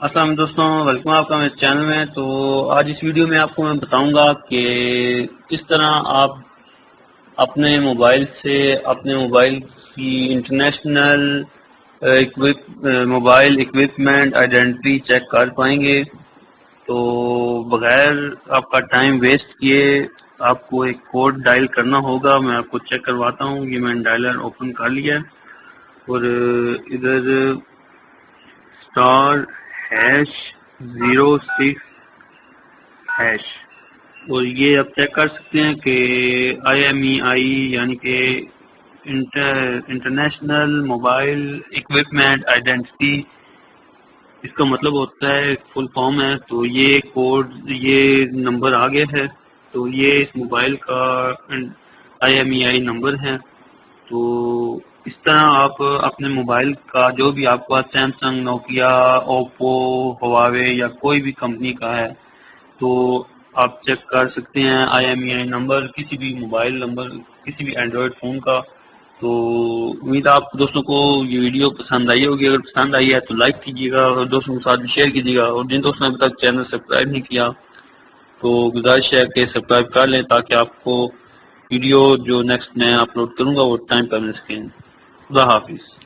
السلام دوستوں، ویلکم آپ کا میرے چینل میں۔ تو آج اس ویڈیو میں آپ کو میں بتاؤں گا کہ کس طرح آپ اپنے موبائل سے اپنے موبائل کی international mobile equipment identity check کر پائیں گے۔ تو بغیر آپ کا ٹائم ویسٹ کیے آپ کو ایک کوڈ ڈائل کرنا ہوگا۔ میں آپ کو چیک کرواتا ہوں۔ یہ میں نے ڈائلر اوپن کر لیا ہے اور ادھر *#06# اور یہ آپ چیک کر سکتے ہیں کہ IMEI یعنی کہ انٹرنیشنل موبائل اکوپمنٹ آئیڈینٹی، اس کا مطلب ہوتا ہے فل فارم ہے۔ تو یہ کوڈ، یہ نمبر آ گیا ہے، تو یہ اس موبائل کا IMEI نمبر ہے۔ تو اس طرح آپ اپنے موبائل کا جو بھی آپ کا سیمسنگ، نوکیا، اوپو، ہواوے یا کوئی بھی کمپنی کا ہے، تو آپ چیک کر سکتے ہیں IMEI نمبر کسی بھی موبائل نمبر، کسی بھی اینڈرائڈ فون کا۔ تو امید آپ دوستوں کو یہ ویڈیو پسند آئی ہوگی۔ اگر پسند آئی ہے تو لائک کیجیے گا اور دوستوں کے ساتھ شیئر کیجیے گا، اور جن دوستوں نے ابھی تک چینل سبسکرائب نہیں کیا تو گزارش ہے کہ سبسکرائب کر لیں تاکہ آپ کو ویڈیو جو نیکسٹ میں اپلوڈ کروں گا وہ ٹائم پر مل سکیں۔ خدا حافظ۔